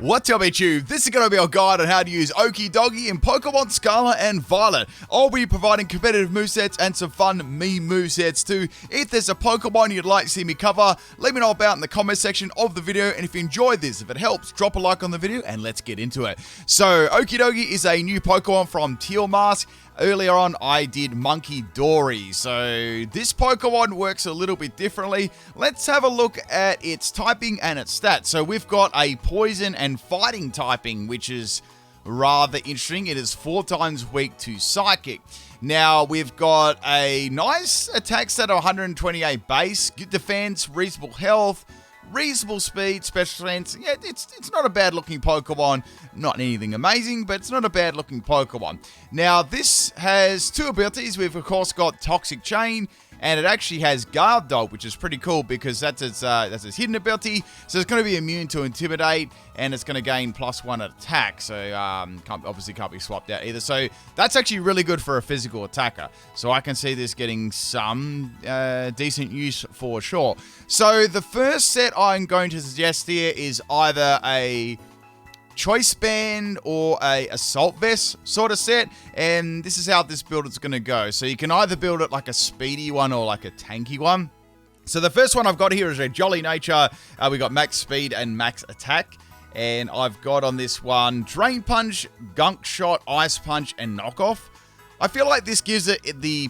What's up, YouTube? This is going to be our guide on how to use Okidogi in Pokemon Scarlet and Violet. I'll be providing competitive movesets and some fun meme movesets too. If there's a Pokemon you'd like to see me cover, let me know about in the comment section of the video. And if you enjoyed this, if it helps, drop a like on the video and let's get into it. So, Okidogi is a new Pokemon from Teal Mask. Earlier on, I did Monkey Dory, so this Pokemon works a little bit differently. Let's have a look at its typing and its stats. So we've got a Poison and Fighting typing, which is rather interesting. It is 4 times weak to Psychic. Now, we've got a nice attack stat of 128 base, good defense, reasonable health, reasonable speed, special defense. Yeah, it's not a bad looking Pokemon. Not anything amazing, but it's not a bad looking Pokemon. Now, this has 2 abilities. We've of course got Toxic Chain, and it actually has Guard Dog, which is pretty cool because that's its hidden ability. So it's going to be immune to Intimidate, and it's going to gain +1 attack. So obviously can't be swapped out either. So that's actually really good for a physical attacker. So I can see this getting some decent use for sure. So the first set I'm going to suggest here is either a Choice Band or a Assault Vest sort of set, and this is how this build is going to go. So you can either build it like a speedy one or like a tanky one. So the first one I've got here is a Jolly Nature. We got max speed and max attack, and I've got on this one Drain Punch, Gunk Shot, Ice Punch, and Knockoff. I feel like this gives it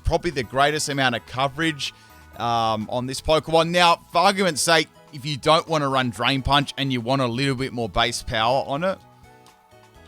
probably the greatest amount of coverage on this Pokemon. Now, for argument's sake, if you don't want to run Drain Punch and you want a little bit more base power on it,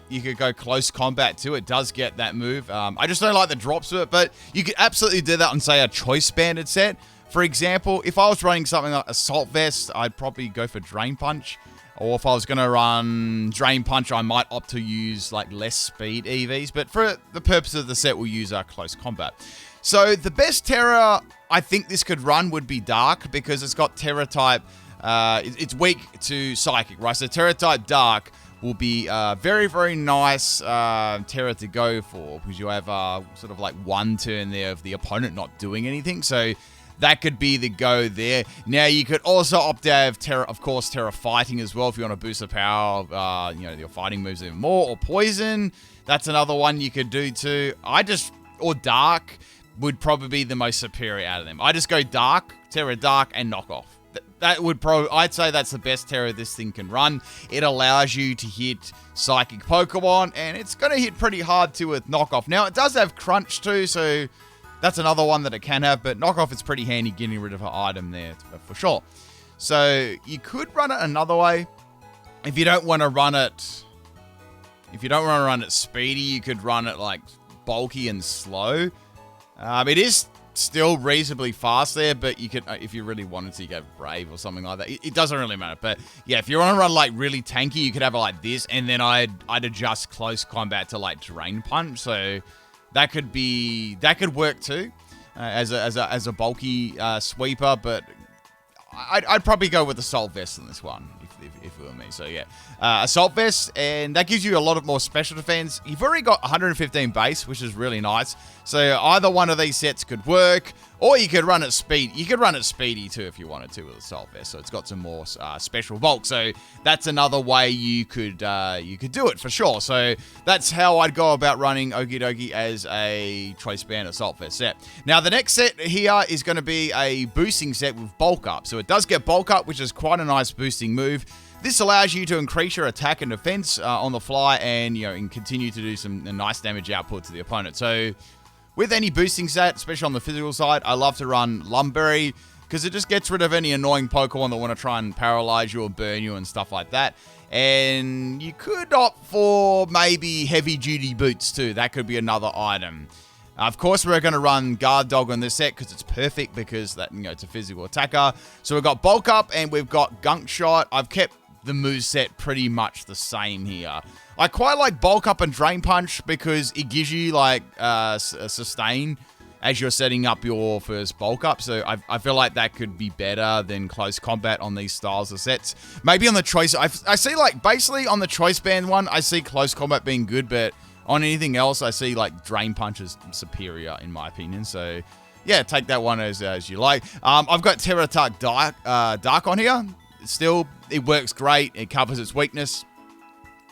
you could go Close Combat too. It does get that move. I just don't like the drops of it, but you could absolutely do that on, say, a Choice Banded set. For example, if I was running something like Assault Vest, I'd probably go for Drain Punch. Or if I was going to run Drain Punch, I might opt to use like less speed EVs. But for the purpose of the set, we'll use our Close Combat. So the best Terra I think this could run would be Dark, because it's got Terra type. It's weak to Psychic, right? So Terra type Dark will be very, very nice Terra to go for, because you have sort of like 1 turn there of the opponent not doing anything. So that could be the go there. Now, you could also opt to have Terra, of course, Terra Fighting as well if you want to boost the power of your fighting moves even more. Or Poison, that's another one you could do too. Or Dark would probably be the most superior out of them. I just go Dark, Terra Dark, and Knockoff. That would probably, I'd say that's the best Terra this thing can run. It allows you to hit Psychic Pokemon, and it's going to hit pretty hard too with Knockoff. Now, it does have Crunch too, so that's another one that it can have, but Knockoff is pretty handy getting rid of an item there for sure. So you could run it another way. If you don't want to run it, speedy, you could run it like bulky and slow. It is still reasonably fast there, but you could, if you really wanted to, you go Brave or something like that. It doesn't really matter, but yeah, if you want to run like really tanky, you could have it like this, and then I'd adjust Close Combat to like Drain Punch. So that could work too as a bulky sweeper, but I'd probably go with Assault Vest in this one if it were me. So yeah, Assault Vest, and that gives you a lot of more special defense. You've already got 115 base, which is really nice. So either one of these sets could work, or you could run it speed. You could run it speedy too if you wanted to with Assault Vest. So it's got some more special bulk. So that's another way you could do it for sure. So that's how I'd go about running Okidogi as a Choice Band Assault Vest set. Now the next set here is going to be a boosting set with Bulk Up. So it does get Bulk Up, which is quite a nice boosting move. This allows you to increase your attack and defense on the fly, and and continue to do some nice damage output to the opponent. So with any boosting set, especially on the physical side, I love to run Lumberry, because it just gets rid of any annoying Pokemon that want to try and paralyze you or burn you and stuff like that. And you could opt for maybe heavy duty boots too. That could be another item. Of course, we're going to run Guard Dog on this set because it's perfect, because that it's a physical attacker. So we've got Bulk Up and we've got Gunk Shot. I've kept the moveset pretty much the same here. I quite like Bulk Up and Drain Punch because it gives you like a sustain as you're setting up your first Bulk Up. So I feel like that could be better than Close Combat on these styles of sets. Maybe on the Choice, I see like basically on the Choice Band one, I see Close Combat being good, but on anything else, I see like Drain Punch is superior in my opinion. So yeah, take that one as you like. I've got Terra Type Dark on here. Still, it works great. It covers its weakness.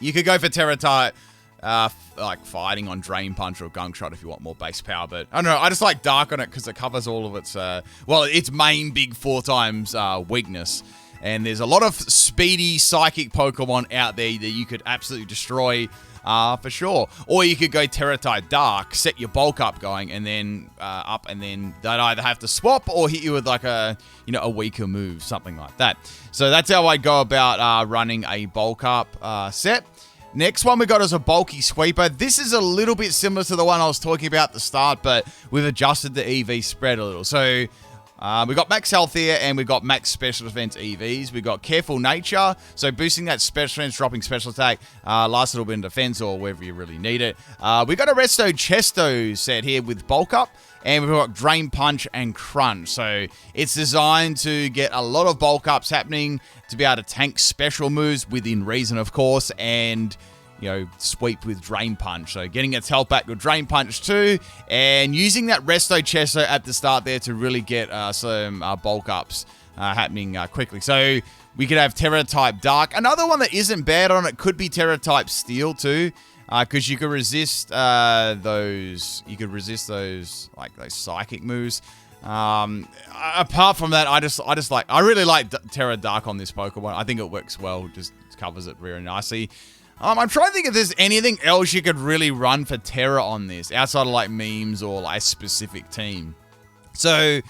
You could go for Terra type, like fighting on Drain Punch or Gunk Shot if you want more base power. But I don't know. I just like Dark on it because it covers all of its, its main big 4 times weakness. And there's a lot of speedy psychic Pokemon out there that you could absolutely destroy for sure. Or you could go Terra type Dark, set your bulk up going, and then up, and then they'd either have to swap or hit you with like a weaker move, something like that. So that's how I'd go about running a bulk up set. Next one we got is a bulky sweeper. This is a little bit similar to the one I was talking about at the start, but we've adjusted the EV spread a little. So we got max health here, and we got max special defense EVs. We got careful nature, so boosting that special defense, dropping special attack, last little bit in defense or wherever you really need it. We got a Resto Chesto set here with bulk up, and we've got Drain Punch and Crunch. So it's designed to get a lot of bulk ups happening, to be able to tank special moves within reason, of course, and sweep with Drain Punch. So getting its health back with Drain Punch too, and using that Resto Chesto at the start there to really get some bulk ups happening quickly. So we could have Terra type Dark. Another one that isn't bad on it could be Terra type Steel too, because you could resist those. You could resist those psychic moves. Apart from that, I really like Terra Dark on this Pokemon. I think it works well. Just covers it very nicely. I'm trying to think if there's anything else you could really run for Terra on this, outside of like memes or like a specific team. So,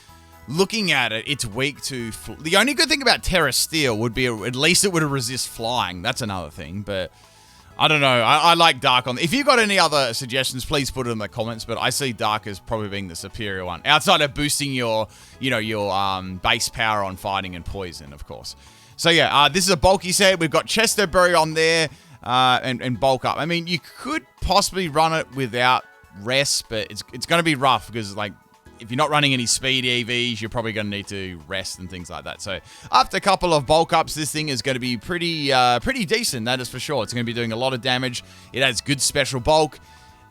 looking at it, it's weak to... The only good thing about Terra Steel would be at least it would resist flying. That's another thing, but I don't know. I like Dark on... If you've got any other suggestions, please put it in the comments, but I see Dark as probably being the superior one, outside of boosting your base power on fighting and poison, of course. So yeah, this is a bulky set. We've got Chesto Berry on there. And bulk up. I mean, you could possibly run it without rest, but it's going to be rough because, like, if you're not running any speed EVs, you're probably going to need to rest and things like that. So after a couple of bulk ups, this thing is going to be pretty decent. That is for sure. It's going to be doing a lot of damage. It has good special bulk,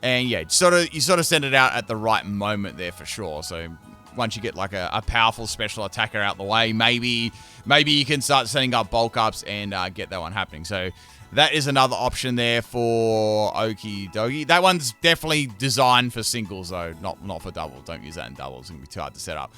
and yeah, you sort of send it out at the right moment there for sure. So once you get like a powerful special attacker out the way, maybe you can start setting up bulk ups and get that one happening. So that is another option there for Okidogi. That one's definitely designed for singles, though, not for doubles. Don't use that in doubles. It's going to be too hard to set up.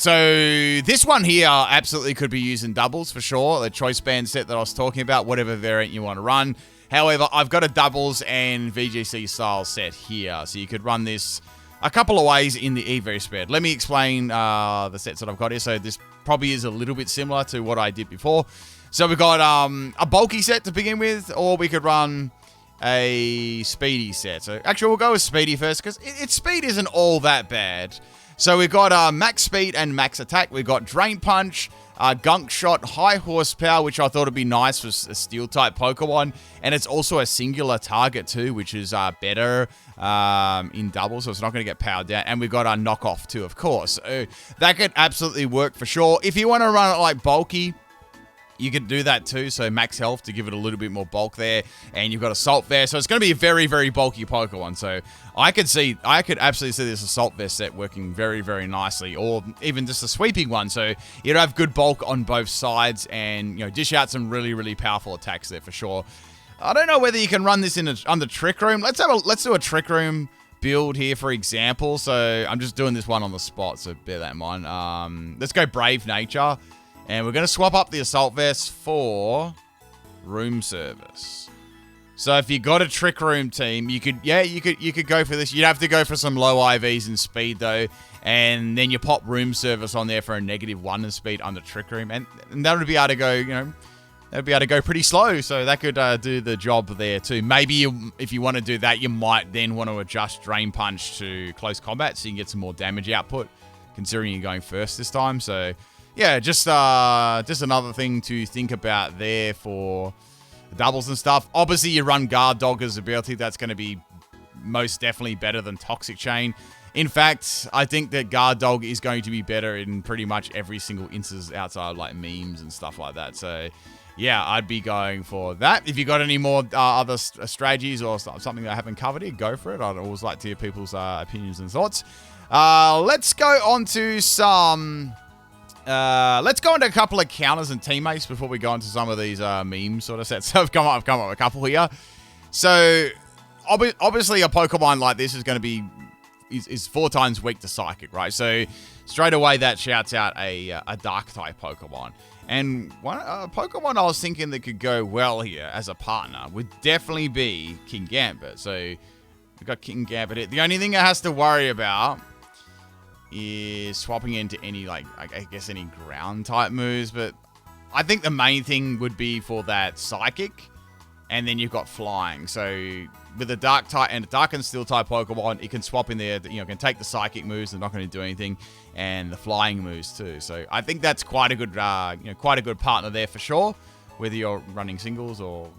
So this one here absolutely could be used in doubles for sure. The choice band set that I was talking about, whatever variant you want to run. However, I've got a doubles and VGC style set here. So you could run this a couple of ways in the EV spread. Let me explain the sets that I've got here. So this probably is a little bit similar to what I did before. So we've got a bulky set to begin with, or we could run a speedy set. So actually, we'll go with speedy first, because its speed isn't all that bad. So we've got max speed and max attack. We've got Drain Punch, Gunk Shot, high horsepower, which I thought would be nice for a steel-type Pokemon. And it's also a singular target too, which is better in double, so it's not going to get powered down. And we've got a knockoff too, of course. So that could absolutely work for sure. If you want to run it like bulky, you could do that too, so max health to give it a little bit more bulk there, and you've got Assault Vest, so it's going to be a very, very bulky Pokemon. So I could absolutely see this Assault Vest set working very, very nicely, or even just a sweeping one, so you'd have good bulk on both sides, and dish out some really, really powerful attacks there for sure. I don't know whether you can run this on the Trick Room. Let's do a Trick Room build here, for example. So I'm just doing this one on the spot, so bear that in mind. Let's go Brave Nature. And we're going to swap up the Assault Vest for Room Service. So if you got a Trick Room team, you could go for this. You'd have to go for some low IVs and speed though, and then you pop Room Service on there for a -1 in speed on the Trick Room, and that would be able to go, that'd be able to go pretty slow. So that could do the job there too. Maybe if you want to do that, you might then want to adjust Drain Punch to close combat so you can get some more damage output, considering you're going first this time. So yeah, just another thing to think about there for the doubles and stuff. Obviously, you run Guard Dog as ability. That's going to be most definitely better than Toxic Chain. In fact, I think that Guard Dog is going to be better in pretty much every single instance outside of like memes and stuff like that. So yeah, I'd be going for that. If you got any more other strategies or something that I haven't covered here, go for it. I'd always like to hear people's opinions and thoughts. Let's go on to some Let's go into a couple of counters and teammates before we go into some of these meme sort of sets. So I've come up with a couple here. So obviously a Pokemon like this is going to be is 4 times weak to Psychic, right? So straight away that shouts out a Dark type Pokemon. And one Pokemon I was thinking that could go well here as a partner would definitely be King Gambit. So we've got King Gambit here. The only thing it has to worry about is swapping into any, like, I guess any ground type moves, but I think the main thing would be for that Psychic, and then you've got Flying. So with a Dark type and a Dark and Steel type Pokemon, it can swap in there, you know, can take the Psychic moves, they're not going to do anything, and the Flying moves too. So I think that's quite a good, quite a good partner there for sure, whether you're running singles or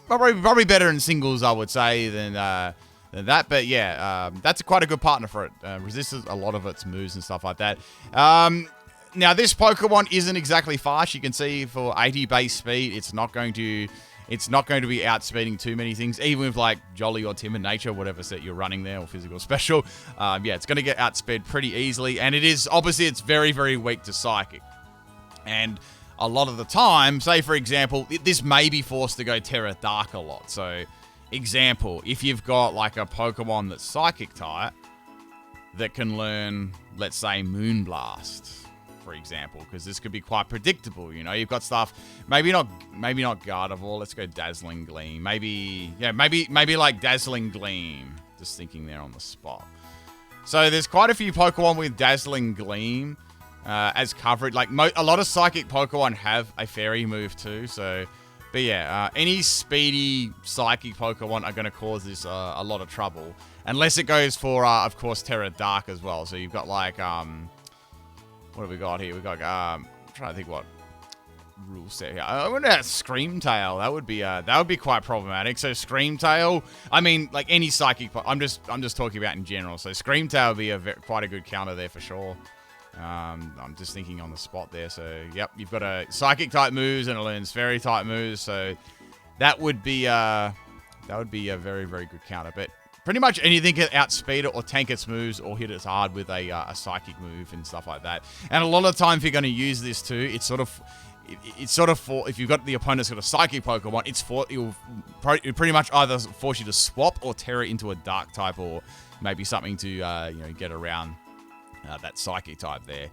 probably better in singles, I would say, than that. But yeah, that's quite a good partner for it. Resists a lot of its moves and stuff like that. Now this Pokemon isn't exactly fast. You can see for 80 base speed, it's not going to be outspeeding too many things, even with like Jolly or Timid Nature, whatever set you're running there, or Physical Special. Yeah, it's going to get outsped pretty easily, and it's very, very weak to Psychic. And a lot of the time, say for example, this may be forced to go Terra Dark a lot. So example, if you've got like a Pokemon that's Psychic type that can learn, let's say, Moonblast, for example, because this could be quite predictable. You know, you've got stuff, maybe not Gardevoir. Let's go Dazzling Gleam. Maybe like Dazzling Gleam. Just thinking there on the spot. So there's quite a few Pokemon with Dazzling Gleam as coverage. Like a lot of Psychic Pokemon have a Fairy move too. So, but yeah, any speedy Psychic Pokemon are going to cause this a lot of trouble, unless it goes for, of course, Terra Dark as well. So you've got like what have we got here? We got I'm trying to think what rule set here. I wonder about Scream Tail. That would be quite problematic. So Scream Tail, I mean, like any Psychic. I'm just talking about in general. So Scream Tail would be quite a good counter there for sure. I'm just thinking on the spot there. So yep, you've got a Psychic type moves and it learns Fairy type moves. So that would be a very, very good counter. But pretty much anything can outspeed it or tank its moves or hit it hard with a Psychic move and stuff like that. And a lot of the time, if you're going to use this too, it's sort of for, if you've got the opponent's got a Psychic Pokemon, it'll pretty much either force you to swap or tear it into a Dark type, or maybe something to get around that Psychic type there.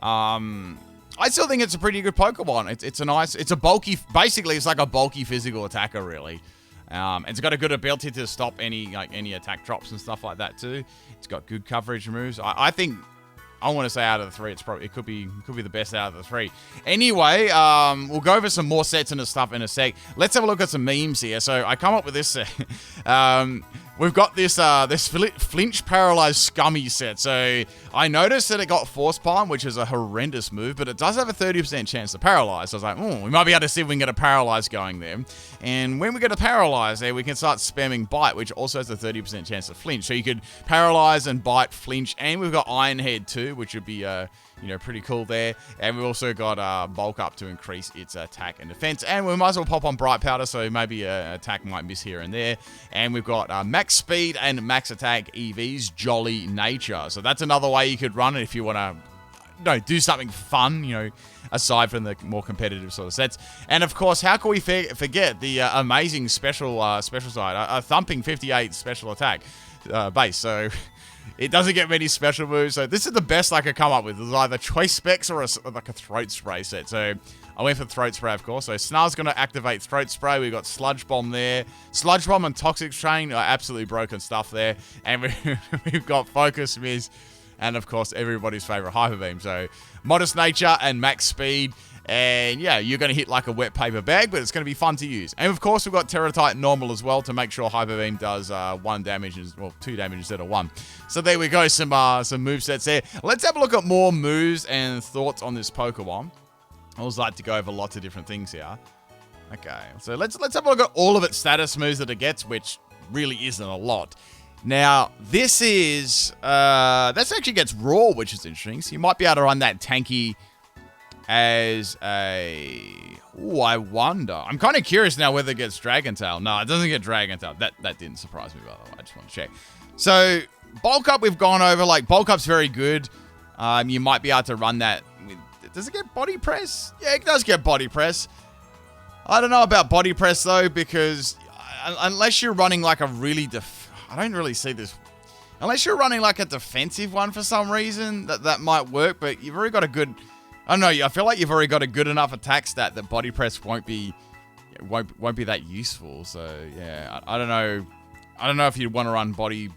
I still think it's a pretty good Pokemon. It's a bulky, basically it's like a bulky physical attacker really. It's got a good ability to stop any attack drops and stuff like that too. It's got good coverage moves. I think, I want to say out of the 3, it could be the best out of the 3. Anyway, we'll go over some more sets and stuff in a sec. Let's have a look at some memes here. So I come up with this set. We've got this flinch paralyzed scummy set. So I noticed that it got Force Palm, which is a horrendous move, but it does have a 30% chance to paralyze. So I was like, we might be able to see if we can get a paralyze going there. And when we get a paralyze there, we can start spamming Bite, which also has a 30% chance to flinch. So you could paralyze and Bite, flinch, and we've got Iron Head too, which would be pretty cool there. And we've also got Bulk Up to increase its attack and defense. And we might as well pop on Bright Powder, so maybe attack might miss here and there. And we've got Max Speed and Max Attack EVs, Jolly Nature. So that's another way you could run it if you want to do something fun, aside from the more competitive sort of sets. And of course, how can we forget the amazing special side, a thumping 58 special attack base. So it doesn't get many special moves. So this is the best I could come up with. It's either Choice Specs or like a Throat Spray set. So I went for Throat Spray, of course. So Snarl's going to activate Throat Spray. We've got Sludge Bomb there. Sludge Bomb and Toxic Train are absolutely broken stuff there. And we've got Focus Miss. And of course, everybody's favorite Hyper Beam. So Modest Nature and Max Speed. And yeah, you're going to hit like a wet paper bag, but it's going to be fun to use. And of course, we've got Terratite Normal as well to make sure Hyper Beam does 1 damage, 2 damage instead of 1. So there we go, some movesets there. Let's have a look at more moves and thoughts on this Pokemon. I always like to go over lots of different things here. Okay, so let's have a look at all of its status moves that it gets, which really isn't a lot. Now, this actually gets Raw, which is interesting. So you might be able to run that tanky as a... Ooh, I wonder. I'm kind of curious now whether it gets Dragon Tail. No, it doesn't get Dragon Tail. That didn't surprise me, by the way. I just want to check. So, Bulk Up we've gone over. Like, Bulk Up's very good. You might be able to run that with Does it get body press? Yeah, it does get body press. I don't know about body press, though, because unless you're running like a really... I don't really see this... Unless you're running like a defensive one for some reason, that might work, but you've already got a good... I don't know, I feel like you've already got a good enough attack stat that body press won't be that useful. So, yeah, I don't know. I don't know if you'd want to run body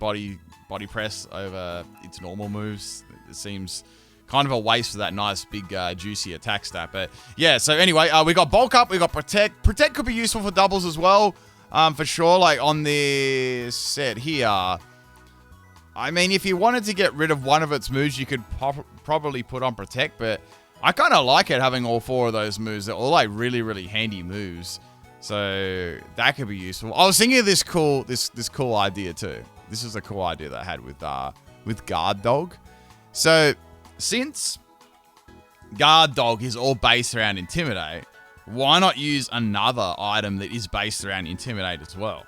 press over its normal moves. It seems kind of a waste for that nice, big, juicy attack stat. But, yeah, so anyway, we got bulk up, we got protect. Protect could be useful for doubles as well, for sure, like on this set here. I mean, if you wanted to get rid of one of its moves, you could probably put on protect, but I kind of like it having all 4 of those moves. They're all like really, really handy moves. So that could be useful. I was thinking of this cool idea too. This is a cool idea that I had with Guard Dog. So since Guard Dog is all based around Intimidate, why not use another item that is based around Intimidate as well?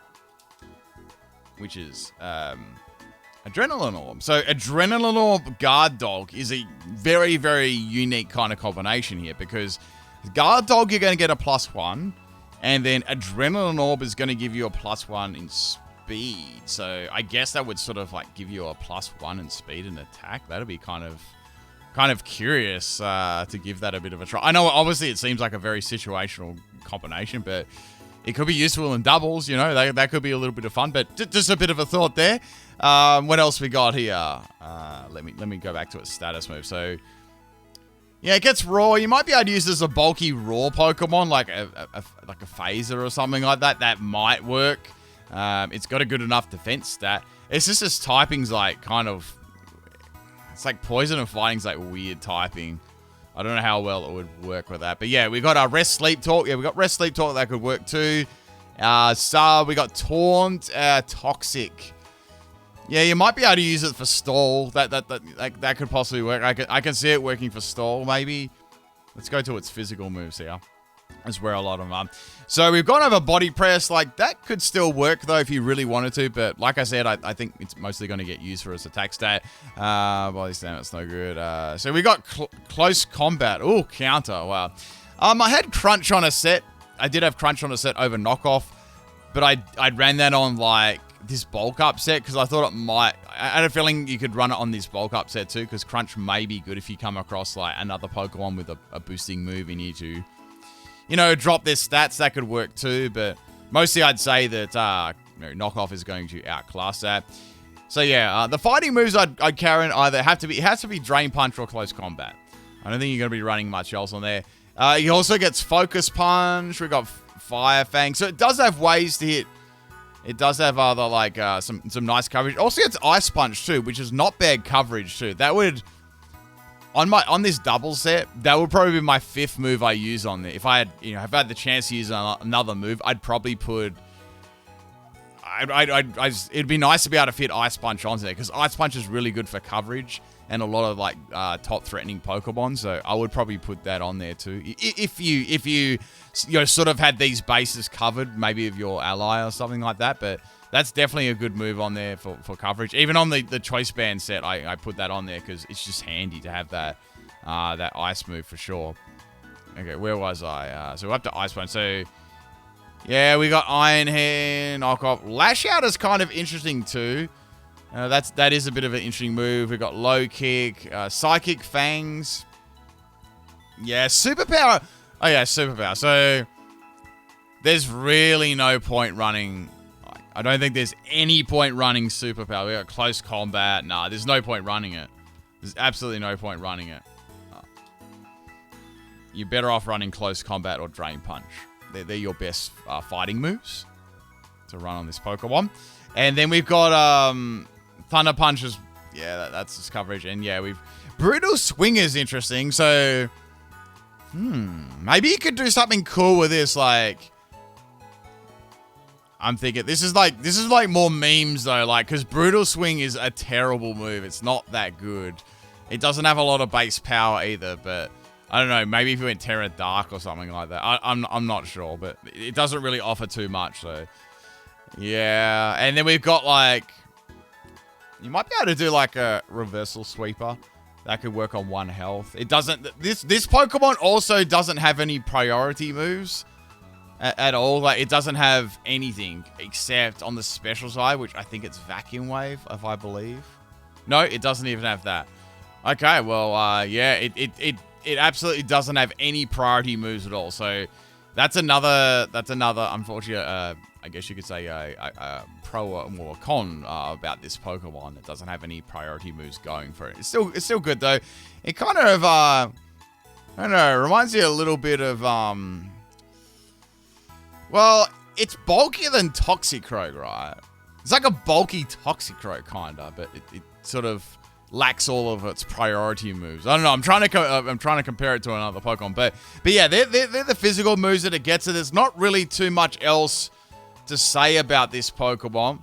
Which is Adrenaline Orb. So Adrenaline Orb Guard Dog is a very, very unique kind of combination here, because Guard Dog, you're going to get a +1, and then Adrenaline Orb is going to give you a +1 in speed. So I guess that would sort of like give you a +1 in speed and attack. That'd be kind of curious to give that a bit of a try. I know obviously it seems like a very situational combination, but it could be useful in doubles, you know, that could be a little bit of fun, but just a bit of a thought there. What else we got here? Let me go back to its status move. So, yeah, it gets raw. You might be able to use this as a bulky raw Pokemon, like a phaser or something like that. That might work. It's got a good enough defense stat. It's just its typing's like kind of... It's like poison and fighting's like weird typing. I don't know how well it would work with that. But yeah, we got our Rest Sleep Talk. Yeah, we got Rest Sleep Talk. That could work too. So we got Taunt, Toxic. Yeah, you might be able to use it for Stall. That could possibly work. I can see it working for Stall, maybe. Let's go to its physical moves here. That's where a lot of them are. So we've gone over Body Press. Like, that could still work, though, if you really wanted to. But like I said, I think it's mostly going to get used for its attack stat. Body stamina, it's no good. So we got Close Combat. Oh, counter. Wow. I had Crunch on a set. I did have Crunch on a set over Knockoff. But I ran that on, like, this bulk up set because I thought it might... I had a feeling you could run it on this bulk up set, too, because Crunch may be good if you come across, like, another Pokemon with a boosting move in you to... You know, drop their stats, that could work too, but mostly I'd say that Knockoff is going to outclass that. So yeah, the fighting moves I'd carry either it has to be Drain Punch or Close Combat. I don't think you're going to be running much else on there. He also gets Focus Punch. We got Fire Fang. So it does have ways to hit. It does have other like some nice coverage. Also gets Ice Punch too, which is not bad coverage too. That would... On this double set, that would probably be my 5th move I use on there. If I had the chance to use another move, I'd probably put... it'd be nice to be able to fit Ice Punch onto there, because Ice Punch is really good for coverage and a lot of like top threatening Pokemon. So I would probably put that on there too. If you sort of had these bases covered, maybe of your ally or something like that. But that's definitely a good move on there for coverage. Even on the Choice Band set, I put that on there because it's just handy to have that ice move for sure. Okay, where was I? So we're up to Ice Punch. So yeah, we got Iron Hand, Knockoff. Lash Out is kind of interesting too. That is a bit of an interesting move. We got Low Kick, Psychic Fangs. Yeah, Superpower. Oh yeah, Superpower. So there's really no point running. I don't think there's any point running Superpower. We got Close Combat. Nah, there's no point running it. There's absolutely no point running it. You're better off running Close Combat or Drain Punch. They're your best fighting moves to run on this Pokemon. And then we've got Thunder Punch. Yeah, that's its coverage. And yeah, Brutal Swing is interesting. So, maybe you could do something cool with this, like... I'm thinking this is like more memes though, like, because Brutal Swing is a terrible move. It's not that good. It doesn't have a lot of base power either, but I don't know. Maybe if you went Terra Dark or something like that, I'm not sure, but it doesn't really offer too much. So yeah, and then we've got like you might be able to do like a Reversal Sweeper. That could work on 1 health. It doesn't... This Pokemon also doesn't have any priority moves at all. Like, it doesn't have anything except on the special side, which I think it's Vacuum Wave, if I believe. No, it doesn't even have that. Okay, well, yeah, it absolutely doesn't have any priority moves at all. So that's another unfortunate, I guess you could say a pro or a con about this Pokemon. It doesn't have any priority moves going for it. It's still good though. It kind of I don't know, reminds me a little bit of well, it's bulkier than Toxicroak, right? It's like a bulky Toxicroak kinda, but it sort of lacks all of its priority moves. I don't know. I'm trying to compare it to another Pokemon, but yeah, they're the physical moves that it gets. So there's not really too much else to say about this Pokemon.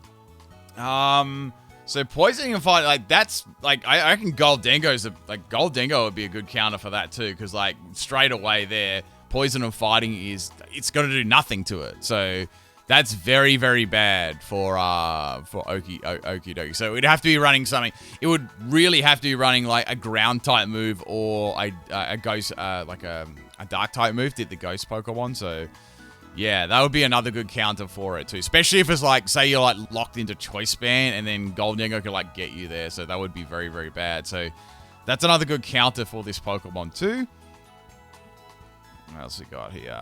So poisoning and fight, like that's like I reckon Goldengo would be a good counter for that too, because like straight away there, poison and fighting it's going to do nothing to it. So that's very, very bad for Okidogi. So it'd have to be running something. It would really have to be running like a ground type move or a ghost, like a dark type move. Did the ghost Pokemon? So yeah, that would be another good counter for it too. Especially if it's like, say you're like locked into Choice Band and then Goldengo could like get you there. So that would be very, very bad. So that's another good counter for this Pokemon too. What else we got here?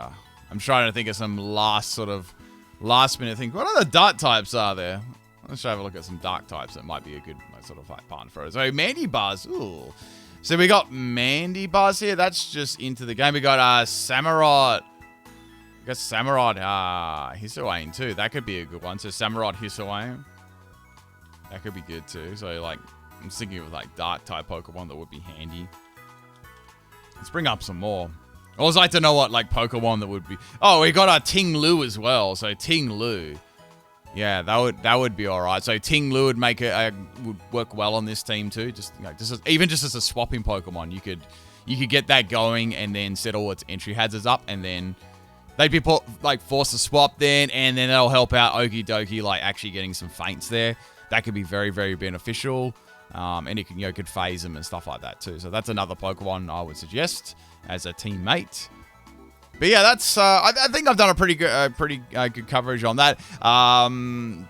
I'm trying to think of some last minute thing. What other dark types are there? Let's have a look at some dark types that might be a good sort of like partner for it. So Mandibuzz. Ooh. So we got Mandibuzz here. That's just into the game. We got Samurott. We got Samurott Hisuian too. That could be a good one. So Samurott Hisuian. That could be good too. So like I'm thinking of like dark type Pokemon that would be handy. Let's bring up some more. I always like to know what like Pokemon that would be. Oh, we got our Ting Lu as well. So Ting Lu, yeah, that would be all right. So Ting Lu would make would work well on this team too. Just even just as a swapping Pokemon, you could get that going and then set all its entry hazards up, and then they'd be forced to swap then, and then that'll help out Okidogi like actually getting some feints there. That could be very, very beneficial. And you can could phase them and stuff like that too. So that's another Pokemon I would suggest as a teammate. But yeah, that's I think I've done a pretty good coverage on that.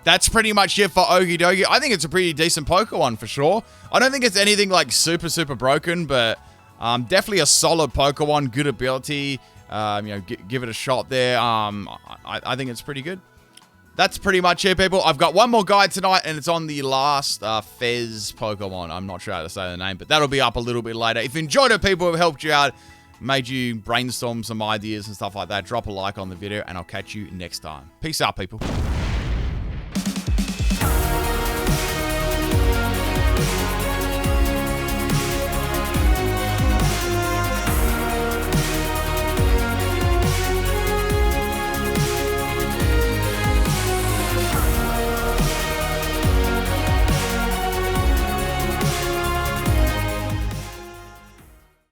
That's pretty much it for Okidogi. I think it's a pretty decent Pokemon for sure. I don't think it's anything like super, super broken, but definitely a solid Pokemon, good ability. Give it a shot there. I think it's pretty good. That's pretty much it, people. I've got one more guide tonight, and it's on the last Fez Pokemon. I'm not sure how to say the name, but that'll be up a little bit later. If you enjoyed it, people, have helped you out, made you brainstorm some ideas and stuff like that, drop a like on the video, and I'll catch you next time. Peace out, people.